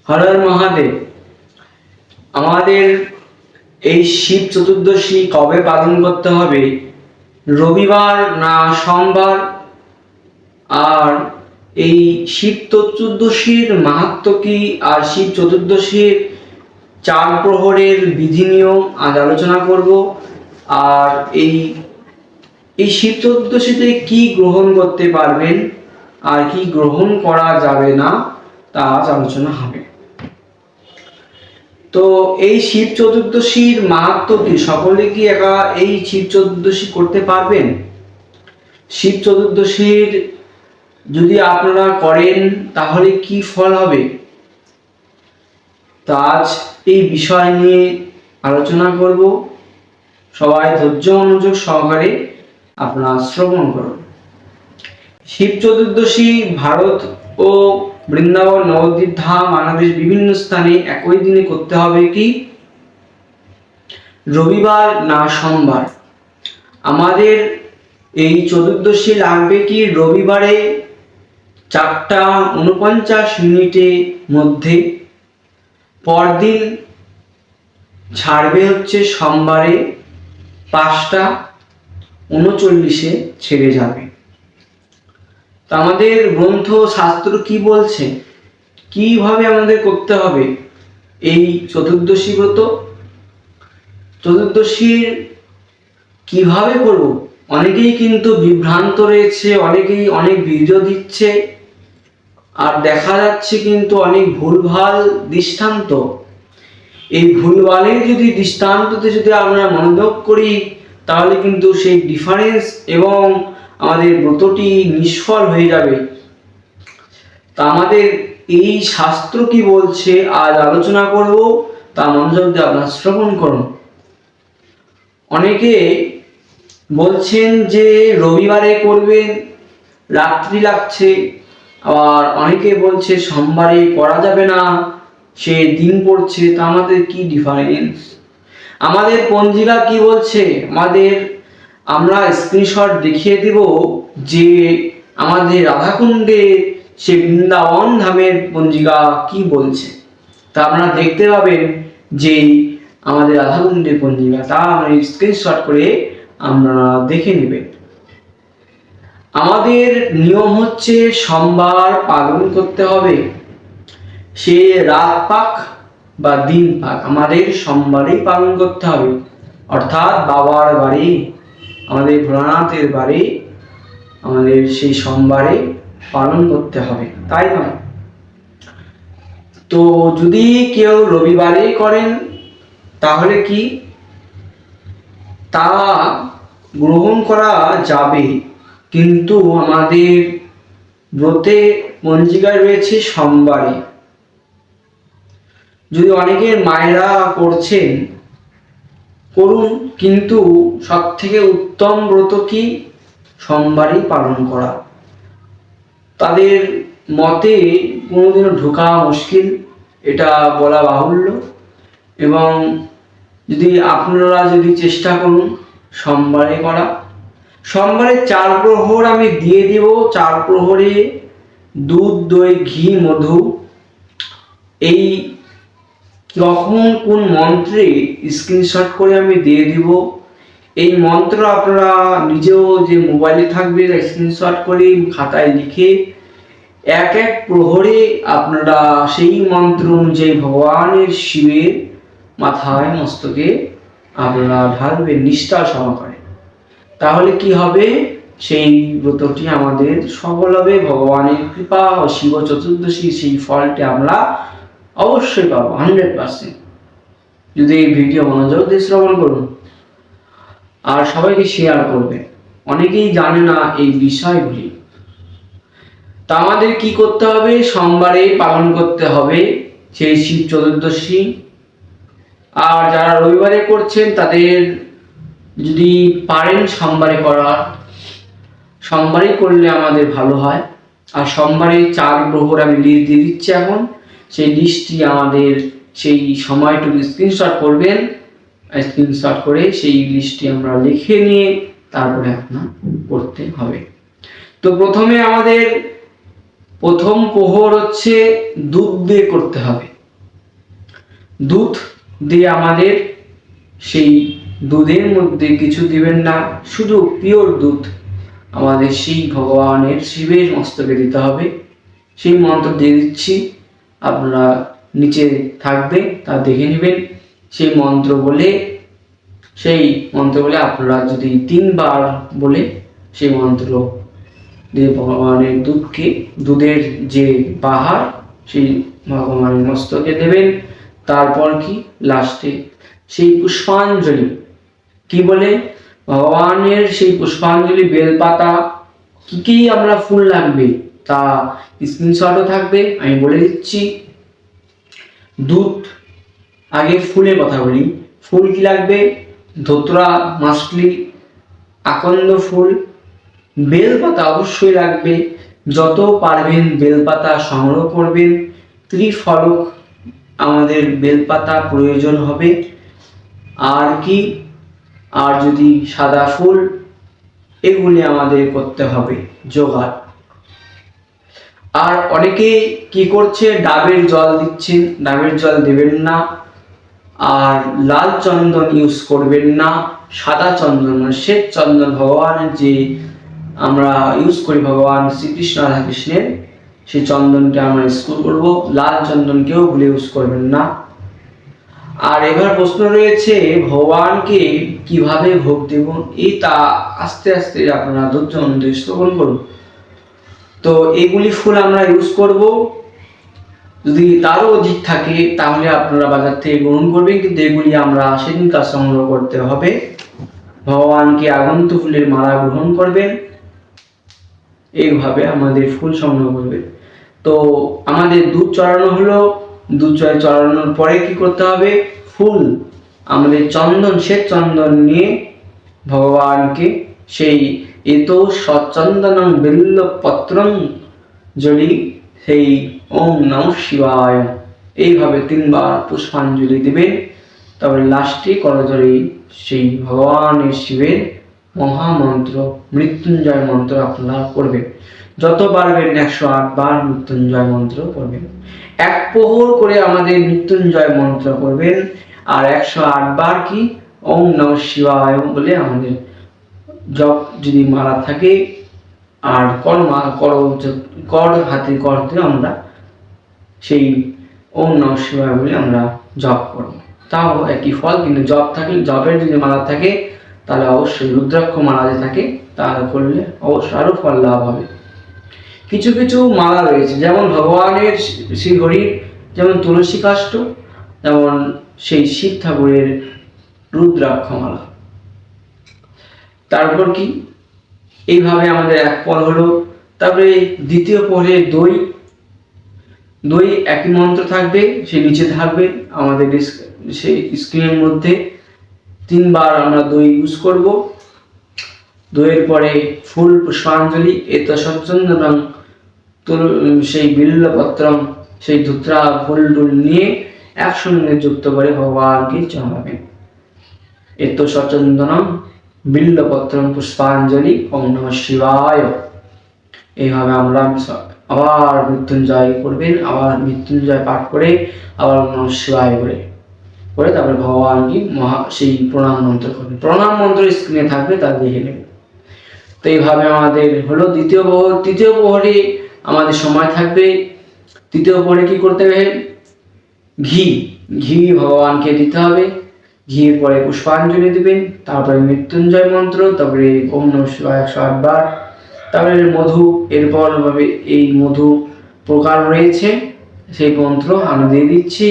হর হর মহাদেব। আমাদের এই শিব চতুর্দশী কবে পালন করতে হবে? রবিবার না সোমবার? আর এই শিব চতুর্দশীর মাহাত্ম্য কি, আর শিব চতুর্দশীর 4 প্রহরের বিধি নিয়ম আজ আলোচনা করব। আর এই শিব চতুর্দশীতে কি গ্রহণ করতে পারবেন আর কি গ্রহণ করা যাবে না তা আজ আলোচনা হবে। তো এই শিব চতুর্দশীর মাহাত্ম্য কি? সকলে কি একা এই শিব চতুর্দশী করতে পারবেন? শিব চতুর্দশীর যদি আপনারা করেন তাহলে কি ফল হবে? তো আজ এই বিষয় নিয়ে আলোচনা করব। সবাই ধৈর্য মনোযোগ সহকারে আপনারা শ্রবণ করুন। শিব চতুর্দশী ভারত ও বৃন্দাবন, নবদ্বীপ ধাম, বাংলাদেশ বিভিন্ন স্থানে একই দিনে করতে হবে। কি রবিবার না সোমবার? আমাদের এই চতুর্দশী লাগবে কি রবিবারে 4:49 মধ্যে, পরদিন ছাড়বে হচ্ছে সোমবারে 5:39 ছেড়ে যাবে। তো আমাদের গ্রন্থ শাস্ত্র কি বলছে, কিভাবে আমাদের করতে হবে এই চতুর্দশী ব্রত? চতুর্দশীর কিভাবে করব? অনেকেই কিন্তু বিভ্রান্ত রয়েছে, অনেকেই অনেক ভিডিও দিচ্ছে, আর দেখা যাচ্ছে কিন্তু অনেক ভুলভাল দৃষ্টান্ত। এই ভুলভালের যদি দৃষ্টান্ততে যদি আমরা মনোযোগ করি তাহলে কিন্তু সেই ডিফারেন্স এবং আমাদের ব্রতটি নিষ্ফল হয়ে যাবে। তা আমাদের এই শাস্ত্র কি বলছে আজ আলোচনা করব, তা মনোযোগ দিয়ে আপনারা শ্রবণ করুন। অনেকে বলছেন যে রবিবারে করবেন, রাত্রি লাগছে, আবার অনেকে বলছে সোমবারে করা যাবে না, সে দিন পড়ছে। তা আমাদের কি ডিফারেন্স? আমাদের পঞ্জিকা কি বলছে? আমরা স্ক্রিনশট দেখিয়ে দিব যে আমাদের রাধাকুণ্ডে সে বৃন্দাবন ধামের পঞ্জিকা কি বলছে। তা আপনারা দেখতে পাবেন যে আমাদের রাধাকুণ্ডের পঞ্জিকা, তা আমরা স্ক্রিনশট করে আপনারা দেখে নেবেন। আমাদের নিয়ম হচ্ছে সোমবার পালন করতে হবে, সে রাত পাক বা দিন পাক আমাদের সোমবারেই পালন করতে হবে। অর্থাৎ বাবার বাড়ি, আমাদের ভোলানাথের বাড়ি আমাদের সেই সোমবারে পালন করতে হবে, তাই না? তো যদি কেউ রবিবারে করেন তাহলে কি তা গ্রহণ করা যাবে, কিন্তু আমাদের ব্রতে পঞ্জিকায় রয়েছে সোমবারে। যদি অনেকের মায়েরা করছেন করুন, কিন্তু সব থেকে উত্তম ব্রত কি সোমবারই পালন করা। তাদের মতে কোনোদিনও ঢোকা মুশকিল, এটা বলা বাহুল্য। এবং যদি আপনারা যদি চেষ্টা করুন সোমবারে করা, সোমবারে 4 প্রহর আমি দিয়ে দিব। 4 প্রহরে দুধ, দই, ঘি, মধু, এই কখন কোন মন্ত্রে স্ক্রিনশট করে আমি দিয়ে দিব। এই মন্ত্র আপনারা নিজেও যে মোবাইলে থাকবে স্ক্রিনশট করে খাতায় লিখে এক প্রহরে আপনারা সেই মন্ত্র অনুযায়ী ভগবানের শিবের মাথায় মস্তকে আপনারা ঢালবেন নিষ্ঠা সহকারে। তাহলে কি হবে? সেই ব্রতটি আমাদের সফল হবে। ভগবানের কৃপা ও শিব চতুর্দশী সেই ফলটি আমরা অবশ্যই পাবো 100%। যদি এই ভিডিও মনোযোগ দিয়ে শ্রবণ করুন আর সবাইকে শেয়ার করবেন। অনেকেই জানে না এই বিষয়গুলি। তা আমাদের কি করতে হবে? সোমবারে পালন করতে হবে সেই শিব চতুর্দশী। আর যারা রবিবারে করছেন তাদের যদি পারেন সোমবারে করার, সোমবারে করলে আমাদের ভালো হয়। আর সোমবারে 4 প্রহর আমি লিস্ট দিয়ে দিচ্ছি এখন, সেই লিস্টটি আমাদের সেই সময়টুকু স্ক্রিনশট করবেন। স্ক্রিনশট করে সেই লিস্টটি আমরা লিখে নিয়ে তারপরে আপনার করতে হবে। তো প্রথমে আমাদের প্রথম প্রহর হচ্ছে দুধ দিয়ে করতে হবে। দুধ দিয়ে আমাদের সেই দুধের মধ্যে কিছু দিবেন না, শুধু পিওর দুধ আমাদের সেই ভগবানের শিবের মস্তকে দিতে হবে। সেই মন্ত্র দিয়ে দিচ্ছি, আপনারা নিচে থাকবে তা দেখে নেবেন। সেই মন্ত্র বলে আপনারা যদি 3 বার বলে সেই মন্ত্র দিয়ে ভগবানের দুধের যে বাহার সেই ভগবানের মস্তকে দেবেন। তারপর কি লাস্টে সেই পুষ্পাঞ্জলি কি বলে ভগবানের সেই পুষ্পাঞ্জলি, বেলপাতা, কি আমরা ফুল লাগবে তা স্ক্রিনশটও থাকবে, আমি বলে দিচ্ছি। দুধ, আগে ফুলের কথা বলি। ফুল কি লাগবে? ধোতরা, মাসলি, আকন্দ ফুল, বেলপাতা অবশ্যই লাগবে। যত পারবেন বেলপাতা সংগ্রহ করবেন। ত্রিফলক আমাদের বেলপাতা প্রয়োজন হবে। আর কি, আর যদি সাদা ফুল, এগুলি আমাদের করতে হবে জোগাড়। আর অনেকে কি করছে, ডাবের জল দিচ্ছেন, ডাবের জল দেবেন না। আর লাল চন্দন ইউজ করবেন না, সাদা চন্দন মানে শ্বেত চন্দন ভগবানের যে আমরা ইউজ করি ভগবান শ্রীকৃষ্ণ রাধা কৃষ্ণের, সেই চন্দনটা আমরা ইউজ করব। লাল চন্দন কেউ ভুলে ইউজ করবেন না। আর এবার প্রশ্ন রয়েছে ভগবানকে কিভাবে ভোগ দেব, এই তা আস্তে আস্তে আপনারা ধৈর্য শ্রবণ করুন। তো এগুলি ফুল আমরা ইউজ করব। যদি তারও অধিক থাকে তাহলে আপনারা বাজার থেকে গ্রহণ করবেন, কিন্তু এগুলি আমরা সেদিনকার সংগ্রহ করতে হবে। ভগবানকে আগন্ত ফুলের মালা গ্রহণ করবেন, এইভাবে আমাদের ফুল সংগ্রহ করবেন। তো আমাদের দুধ চড়ানো হলো, দুধ চড়ানোর পরে কি করতে হবে, ফুল আমাদের চন্দন, শ্বেত চন্দন নিয়ে ভগবানকে সেই এত সচন্দনং বিল্ল পত্রং জলি, সেই ওম নমঃ শিবায় এইভাবে 3 বার পুষ্পাঞ্জলি দেবেন। তারপরে লাস্টে করজোড়ে সেই ভগবানের শিবের মহামন্ত্র মৃত্যুঞ্জয় মন্ত্র আপনারা করবেন। যত পারবেন 108 বার মৃত্যুঞ্জয় মন্ত্র করবেন। 1 প্রহর করে আমাদের মৃত্যুঞ্জয় মন্ত্র করবেন। আর 108 বার কি ওম নমঃ শিবায় বলে আমাদের জপ যদি মালা থাকে আর কর হাতে করতে আমরা সেই ওম নমঃ শিবায় বলে আমরা জপ করব, তাও একই ফল। কিন্তু জপ থাকলে, জপের যদি মালা থাকে তাহলে অবশ্যই রুদ্রাক্ষ মালা যে থাকে তাহলে করলে অবশ্যই আরো ফল লাভ হবে। কিছু কিছু মালা রয়েছে, যেমন ভগবানের শ্রী হরির যেমন তুলসী কাষ্ঠ, যেমন সেই শিব ঠাকুরের রুদ্রাক্ষ মালা। তারপর কি এইভাবে আমাদের 1 পর হলো। তারপরে দ্বিতীয় পরে দই একই মন্ত্র থাকবে, সে নিচে থাকবে আমাদের সেই স্ক্রিনের মধ্যে। 3 বার আমরা দই ইউজ করব। দইয়ের পরে ফুল পুষ্পাঞ্জলি, এত সচন্দনং সেই বিল্লপত্রম, সেই ধুত্রা ফুল টুল নিয়ে একসঙ্গে যুক্ত করে ভগবানকে চড়াবেন। এত সচন্দনম বিল্লপত্রম পুষ্পাঞ্জলি ওম নমঃ শিবায়। এইভাবে আমরা আবার মৃত্যুঞ্জয় করবেন, আবার মৃত্যুঞ্জয় পাঠ করে আবার নমঃ শিবায় করে তারপরে ভগবানকে সেই প্রণাম মন্ত্র করবেন। প্রণাম মন্ত্র স্ক্রিনে থাকবে, তা দেখে নেবেন। তো এইভাবে আমাদের হলো দ্বিতীয় প্রহর। তৃতীয় প্রহরে আমাদের সময় থাকবে। তৃতীয় প্রহরে কি করতে হবে, ঘি ভগবানকে দিতে হবে। ঘিয়ের পরে পুষ্পাঞ্জলি দিবেন, তারপরে মৃত্যুঞ্জয় মন্ত্র, তারপরে ওম নমঃ শিবায় 108 বার, তারপরে মধু। এরপর ভাবে এই মধু প্রকার রয়েছে, সেই মন্ত্র আমি দিয়ে দিচ্ছি,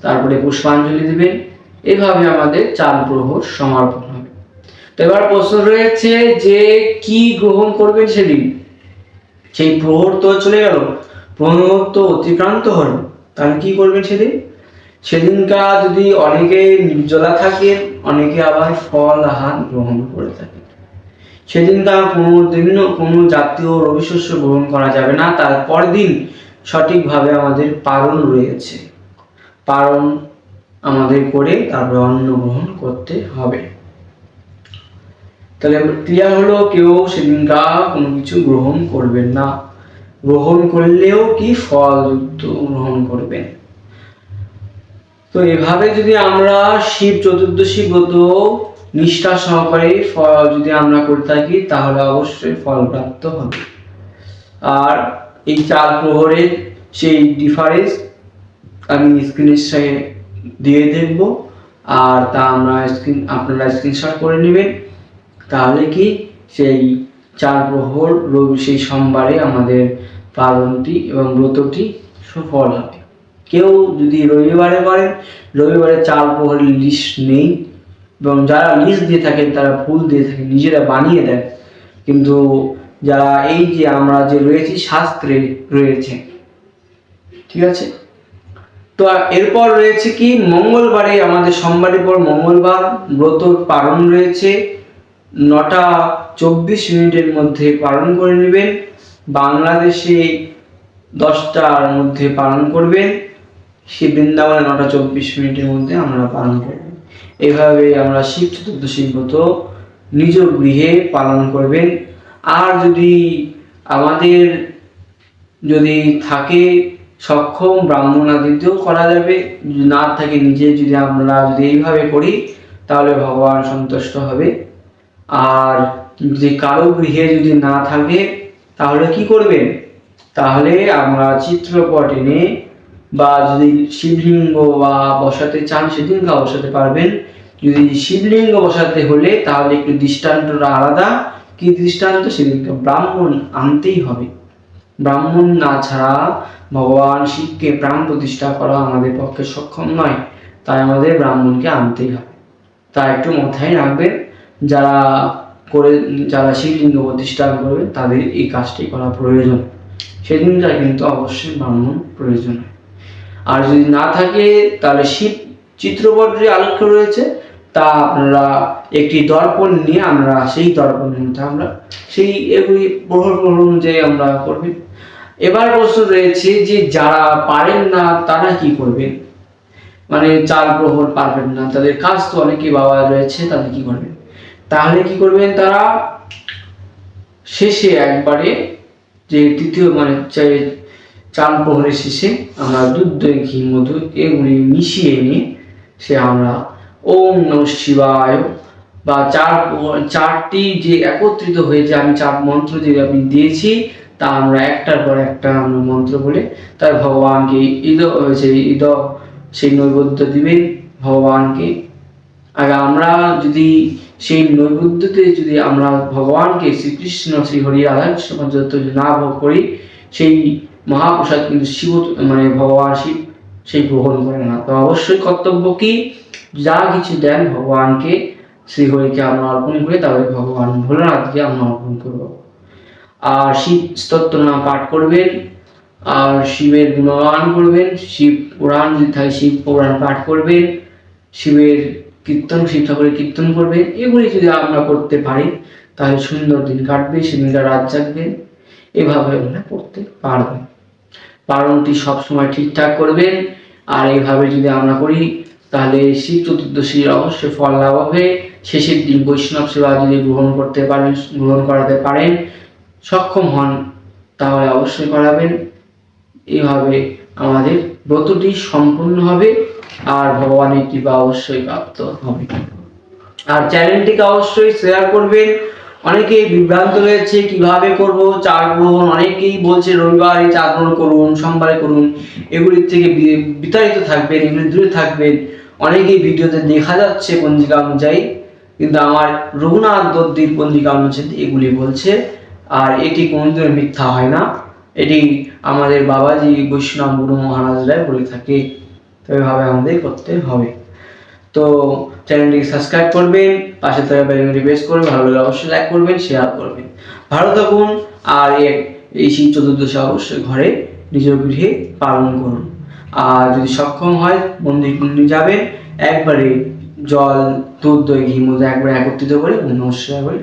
তারপরে পুষ্পাঞ্জলি দিবেন। এইভাবে আমাদের 4 প্রহর সমাপন হবে। তো এবার প্রশ্ন রয়েছে যে কি গ্রহণ করবেন সেদিন। সেই প্রহর তো চলে গেল, প্রহর তো অতিক্রান্ত হলো, তাহলে কি করবেন সেদিনকার যদি অনেকে নির্জলা থাকেন, অনেকে আবার ফল আহার গ্রহণ করে থাকেন। সেদিনকার কোনো জাতীয় রবিশস্য গ্রহণ করা যাবে না। তারপর দিন সঠিকভাবে আমাদের পারণ রয়েছে, পারণ আমাদের করে তারপরে অন্ন গ্রহণ করতে হবে। তাহলে ক্লিয়ার হলো, কেউ সেদিনকার কোনো কিছু গ্রহণ করবেন না। গ্রহণ করলেও কি ফলযুক্ত গ্রহণ করবেন। তো এভাবে যদি আমরা শিব চতুর্দশী ব্রত নিষ্ঠা সহকারে যদি আমরা করে থাকি তাহলে অবশ্যই ফল প্রাপ্ত হবে। আর এই 4 প্রহরের সেই ডিফারেন্স আমি স্ক্রিনে দিয়ে দেখব, আর তা আপনারা স্ক্রিনশট করে নেবেন। তাহলে কি সেই 4 প্রহর সেই সোমবারে আমাদের পালনটি এবং ব্রতটি সফল হবে। কেউ যদি রবিবারে করেন, রবিবারে 4 প্রহরের লিস্ট নেই, এবং যারা লিস্ট দিয়ে থাকেন তারা ফুল দিয়ে থাকেন, নিজেরা বানিয়ে দেন, কিন্তু যারা এই যে আমরা যে রয়েছি শাস্ত্রে রয়েছে, ঠিক আছে। তো এরপর রয়েছে কি মঙ্গলবারে, আমাদের সোমবারের পর মঙ্গলবার ব্রত পালন রয়েছে। 9:24 মধ্যে পালন করে নেবেন। বাংলাদেশে 10টার মধ্যে পালন করবেন। সে বৃন্দাবনে 9:24 মধ্যে আমরা পালন করব। এভাবে আমরা শিব চতুর্দশী ব্রত নিজ গৃহে পালন করবেন। আর আমাদের যদি থাকে সক্ষম ব্রাহ্মণ আদিতেও করা যাবে, যদি না থাকে নিজে আমরা এইভাবে করি তাহলে ভগবান সন্তুষ্ট হবে। আর যদি কারো গৃহে যদি না থাকে তাহলে কি করবেন, তাহলে আমরা চিত্রপট এনে বা যদি শিবলিঙ্গ বা বসাতে চান সেদিনকে বসাতে পারবেন। যদি শিবলিঙ্গ বসাতে হলে তাহলে একটু দৃষ্টান্তটা আলাদা। কি দৃষ্টান্ত? সেদিনকে ব্রাহ্মণ আনতেই হবে। ব্রাহ্মণ না ছাড়া ভগবান শিবকে প্রাণ প্রতিষ্ঠা করা আমাদের পক্ষে সক্ষম নয়, তাই আমাদের ব্রাহ্মণকে আনতেই হবে। তা একটু মাথায় রাখবেন, যারা শিবলিঙ্গ প্রতিষ্ঠা করবে তাদের এই কাজটি করা প্রয়োজন। সেদিনটা কিন্তু অবশ্যই ব্রাহ্মণ প্রয়োজন। আর যদি না থাকে তাহলে শিব চিত্রপট যে আলোক্য রয়েছে তা আপনারা একটি দর্পণ নিয়ে আমরা সেই দর্পণের মধ্যে আমরা সেই এগুলি প্রহর অনুযায়ী আমরা করবেন। এবার প্রশ্ন রয়েছে যে যারা পারেন না তারা কি করবেন, মানে 4 প্রহর পারবেন না, তাদের কাজ তো অনেকেই বাবা রয়েছে, তাদের কি করবেন? তাহলে কি করবেন, তারা শেষে একবারে যে তৃতীয় 4 প্রহরের শেষে আমরা দুধ, দই, ঘি, মধু এগুলি মিশিয়ে নিয়ে আমরা ওম নমঃ শিবায় বা 4টি যে একত্রিত হয়ে যে আমি 4 মন্ত্র যে আমি দিয়েছি তা আমরা একটার পর একটা আমরা মন্ত্র বলে তার ভগবানকে সেই নৈবেদ্য দিবেন ভগবানকে। আর আমরা যদি সেই নৈবেদ্যতে যদি আমরা ভগবানকে শ্রীকৃষ্ণ শ্রী হরি রাধাকৃষ্ণ যদি না ভোগ করি, সেই মহাপ্রসাদ কিন্তু ভগবান শিব সেই গ্রহণ করে না। তো অবশ্যই কর্তব্য কি, যা কিছু দেন ভগবানকে শ্রীহরিকে আমরা অর্পণ করে তাহলে ভগবান ভোলানাথকে আমরা অর্পণ করব। আর শিব স্তোত্র নাম পাঠ করবেন, আর শিবের গুণগান করবেন, শিব পুরাণ যদি থাকে শিব পুরাণ পাঠ করবেন, শিবের কীর্তন, শিব ঠাকুরের কীর্তন করবেন। এগুলি যদি আমরা করতে পারি তাহলে সুন্দর দিন কাটবে, সেদিনটা রাত জাগবেন। এভাবে আমরা করতে পারবেন। পালনটি সবসময় ঠিকঠাক করবেন। আর এইভাবে যদি আমরা করি তাহলে শিব চতুর্দশীর অবশ্যই ফল লাভ হবে। শেষের দিন বৈষ্ণব সেবা যদি গ্রহণ করাতে পারেন, সক্ষম হন, তাহলে অবশ্যই করাবেন। এইভাবে আমাদের ব্রতটি সম্পূর্ণ হবে আর ভগবানের কৃপা অবশ্যই প্রাপ্ত হবে। আর চ্যানেলটিকে অবশ্যই শেয়ার করবেন। অনেকেই বিভ্রান্ত রয়েছে কিভাবে করব 4 প্রহর, অনেকেই বলছে রবিবারে 4 প্রহর করুন, সোমবারে করুন, এগুলির থেকে বিতাড়িত থাকবেন, এগুলি দূরে থাকবেন। অনেকেই ভিডিওতে দেখা যাচ্ছে পঞ্জিকা অনুযায়ী, কিন্তু আমার রঘুনাথ দত্তির পঞ্জিকা অনুযায়ী এগুলি বলছে, আর এটি কোনোদিন মিথ্যা হয় না। এটি আমাদের বাবাজি বৈষ্ণব গুরু মহারাজরাই বলে থাকে। তো এইভাবে আমাদের করতে হবে। তো চ্যানেলটিকে সাবস্ক্রাইব করবেন, পাশে থাকা বেল আইকনটি প্রেস করবেন, ভালো লাগলে অবশ্যই লাইক করবেন, শেয়ার করবেন। ভালো থাকুন। আর এই শিব চতুর্দশী অবশ্যই ঘরে নিজের গৃহে পালন করুন। আর যদি সক্ষম হয় মন্দির যাবেন, একবারে জল, দুধ, দই, ঘি, মধু একবারে একত্রিত করে নমস্কার বলে